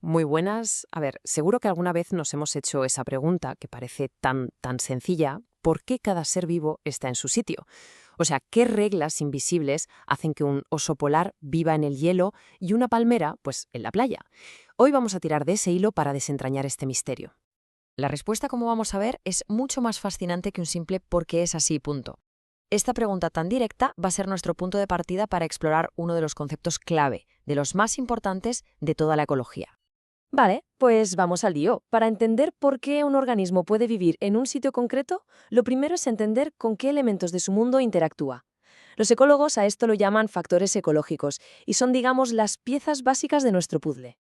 Muy buenas. A ver, seguro que alguna vez nos hemos hecho esa pregunta que parece tan sencilla. ¿Por qué cada ser vivo está en su sitio? O sea, ¿qué reglas invisibles hacen que un oso polar viva en el hielo y una palmera, pues, en la playa? Hoy vamos a tirar de ese hilo para desentrañar este misterio. La respuesta, como vamos a ver, es mucho más fascinante que un simple «por qué es así, punto». Esta pregunta tan directa va a ser nuestro punto de partida para explorar uno de los conceptos clave, de los más importantes de toda la ecología. Vale, pues vamos al lío. Para entender por qué un organismo puede vivir en un sitio concreto, lo primero es entender con qué elementos de su mundo interactúa. Los ecólogos a esto lo llaman factores ecológicos y son, digamos, las piezas básicas de nuestro puzzle.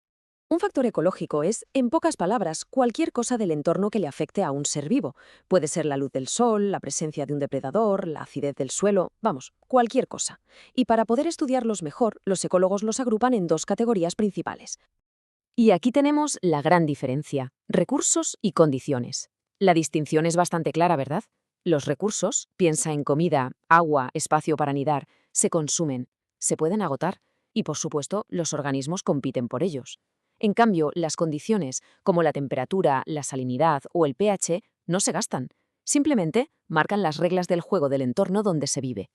Un factor ecológico es, en pocas palabras, cualquier cosa del entorno que le afecte a un ser vivo. Puede ser la luz del sol, la presencia de un depredador, la acidez del suelo, vamos, cualquier cosa. Y para poder estudiarlos mejor, los ecólogos los agrupan en dos categorías principales. Y aquí tenemos la gran diferencia, recursos y condiciones. La distinción es bastante clara, ¿verdad? Los recursos, piensa en comida, agua, espacio para anidar, se consumen, se pueden agotar y, por supuesto, los organismos compiten por ellos. En cambio, las condiciones, como la temperatura, la salinidad o el pH, no se gastan. Simplemente marcan las reglas del juego del entorno donde se vive.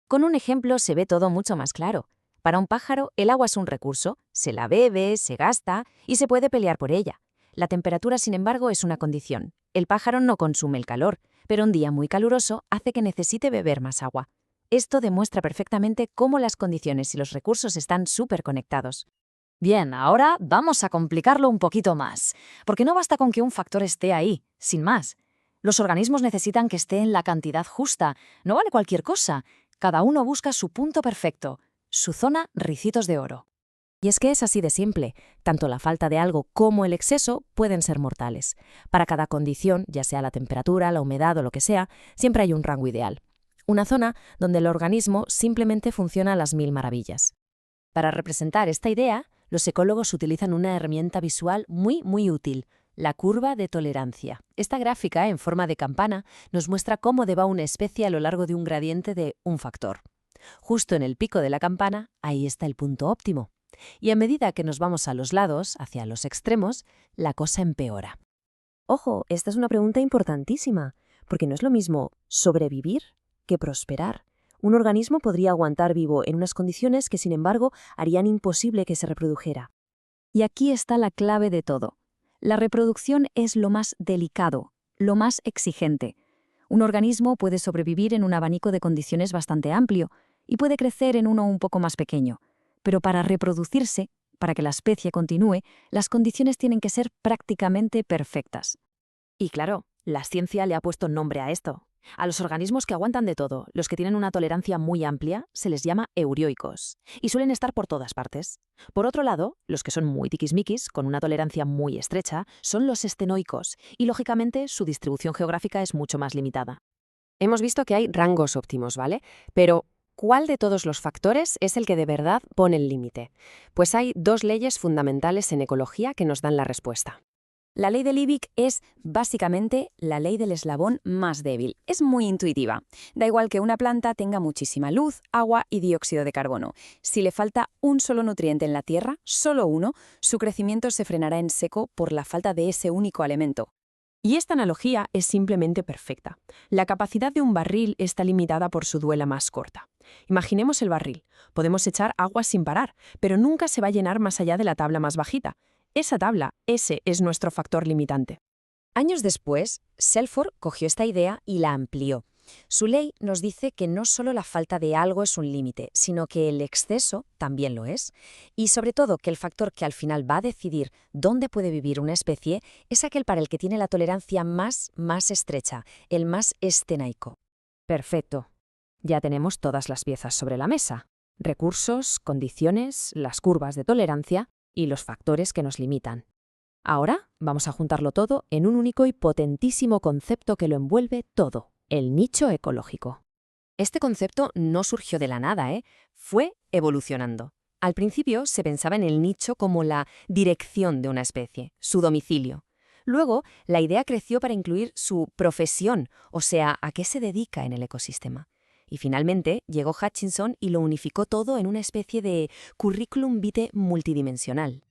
Con un ejemplo se ve todo mucho más claro. Para un pájaro, el agua es un recurso, se la bebe, se gasta y se puede pelear por ella. La temperatura, sin embargo, es una condición. El pájaro no consume el calor, pero un día muy caluroso hace que necesite beber más agua. Esto demuestra perfectamente cómo las condiciones y los recursos están súper conectados. Bien, ahora vamos a complicarlo un poquito más, porque no basta con que un factor esté ahí, sin más. Los organismos necesitan que esté en la cantidad justa, no vale cualquier cosa. Cada uno busca su punto perfecto, su zona ricitos de oro. Y es que es así de simple, tanto la falta de algo como el exceso pueden ser mortales. Para cada condición, ya sea la temperatura, la humedad o lo que sea, siempre hay un rango ideal. Una zona donde el organismo simplemente funciona a las mil maravillas. Para representar esta idea, los ecólogos utilizan una herramienta visual muy útil, la curva de tolerancia. Esta gráfica, en forma de campana, nos muestra cómo va una especie a lo largo de un gradiente de un factor. Justo en el pico de la campana, ahí está el punto óptimo. Y a medida que nos vamos a los lados, hacia los extremos, la cosa empeora. Ojo, esta es una pregunta importantísima, porque no es lo mismo sobrevivir que prosperar. Un organismo podría aguantar vivo en unas condiciones que, sin embargo, harían imposible que se reprodujera. Y aquí está la clave de todo. La reproducción es lo más delicado, lo más exigente. Un organismo puede sobrevivir en un abanico de condiciones bastante amplio y puede crecer en uno un poco más pequeño. Pero para reproducirse, para que la especie continúe, las condiciones tienen que ser prácticamente perfectas. Y claro, la ciencia le ha puesto nombre a esto. A los organismos que aguantan de todo, los que tienen una tolerancia muy amplia, se les llama eurioicos, y suelen estar por todas partes. Por otro lado, los que son muy tiquismiquis, con una tolerancia muy estrecha, son los estenoicos, y lógicamente su distribución geográfica es mucho más limitada. Hemos visto que hay rangos óptimos, ¿vale? Pero ¿cuál de todos los factores es el que de verdad pone el límite? Pues hay dos leyes fundamentales en ecología que nos dan la respuesta. La ley de Liebig es básicamente la ley del eslabón más débil. Es muy intuitiva. Da igual que una planta tenga muchísima luz, agua y dióxido de carbono. Si le falta un solo nutriente en la tierra, solo uno, su crecimiento se frenará en seco por la falta de ese único elemento. Y esta analogía es simplemente perfecta. La capacidad de un barril está limitada por su duela más corta. Imaginemos el barril. Podemos echar agua sin parar, pero nunca se va a llenar más allá de la tabla más bajita. Esa tabla, ese es nuestro factor limitante. Años después, Selford cogió esta idea y la amplió. Su ley nos dice que no solo la falta de algo es un límite, sino que el exceso también lo es. Y sobre todo que el factor que al final va a decidir dónde puede vivir una especie es aquel para el que tiene la tolerancia más estrecha, el más estenaico. Perfecto. Ya tenemos todas las piezas sobre la mesa. Recursos, condiciones, las curvas de tolerancia y los factores que nos limitan. Ahora vamos a juntarlo todo en un único y potentísimo concepto que lo envuelve todo, el nicho ecológico. Este concepto no surgió de la nada, fue evolucionando. Al principio se pensaba en el nicho como la dirección de una especie, su domicilio. Luego, la idea creció para incluir su profesión, o sea, a qué se dedica en el ecosistema. Y finalmente llegó Hutchinson y lo unificó todo en una especie de currículum vitae multidimensional.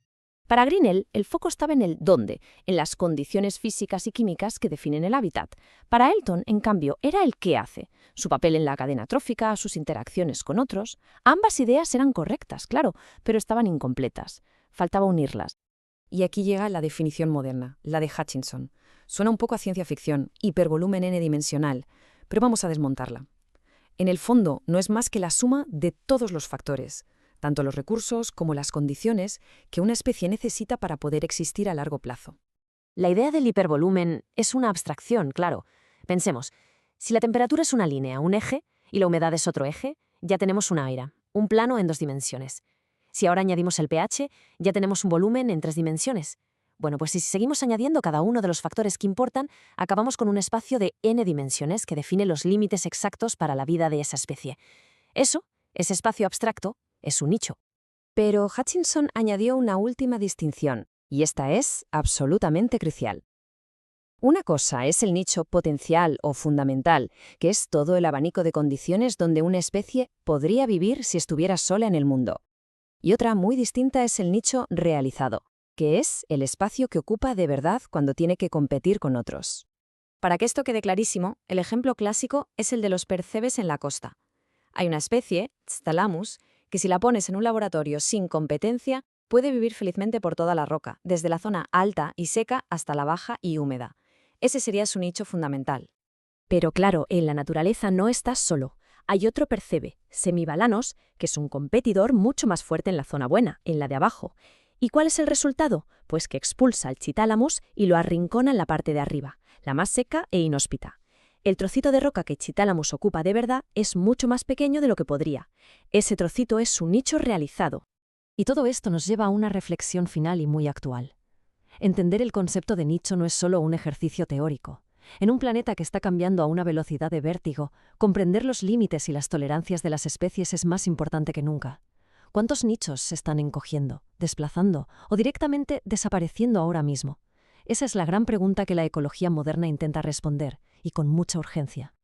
Para Grinnell, el foco estaba en el dónde, en las condiciones físicas y químicas que definen el hábitat. Para Elton, en cambio, era el qué hace, su papel en la cadena trófica, sus interacciones con otros. Ambas ideas eran correctas, claro, pero estaban incompletas. Faltaba unirlas. Y aquí llega la definición moderna, la de Hutchinson. Suena un poco a ciencia ficción, hipervolumen n-dimensional, pero vamos a desmontarla. En el fondo, no es más que la suma de todos los factores, tanto los recursos como las condiciones que una especie necesita para poder existir a largo plazo. La idea del hipervolumen es una abstracción, claro. Pensemos, si la temperatura es una línea, un eje, y la humedad es otro eje, ya tenemos una aira, un plano en 2 dimensiones. Si ahora añadimos el pH, ya tenemos un volumen en 3 dimensiones. Bueno, pues si seguimos añadiendo cada uno de los factores que importan, acabamos con un espacio de n dimensiones que define los límites exactos para la vida de esa especie. Eso, ese espacio abstracto, es un nicho. Pero Hutchinson añadió una última distinción, y esta es absolutamente crucial. Una cosa es el nicho potencial o fundamental, que es todo el abanico de condiciones donde una especie podría vivir si estuviera sola en el mundo. Y otra muy distinta es el nicho realizado, que es el espacio que ocupa de verdad cuando tiene que competir con otros. Para que esto quede clarísimo, el ejemplo clásico es el de los percebes en la costa. Hay una especie, Thalamus, que si la pones en un laboratorio sin competencia, puede vivir felizmente por toda la roca, desde la zona alta y seca hasta la baja y húmeda. Ese sería su nicho fundamental. Pero claro, en la naturaleza no estás solo. Hay otro percebe, Semibalanos, que es un competidor mucho más fuerte en la zona buena, en la de abajo. ¿Y cuál es el resultado? Pues que expulsa al Chithalamus y lo arrincona en la parte de arriba, la más seca e inhóspita. El trocito de roca que Chithalamus ocupa de verdad es mucho más pequeño de lo que podría. Ese trocito es su nicho realizado. Y todo esto nos lleva a una reflexión final y muy actual. Entender el concepto de nicho no es solo un ejercicio teórico. En un planeta que está cambiando a una velocidad de vértigo, comprender los límites y las tolerancias de las especies es más importante que nunca. ¿Cuántos nichos se están encogiendo, desplazando o directamente desapareciendo ahora mismo? Esa es la gran pregunta que la ecología moderna intenta responder, y con mucha urgencia.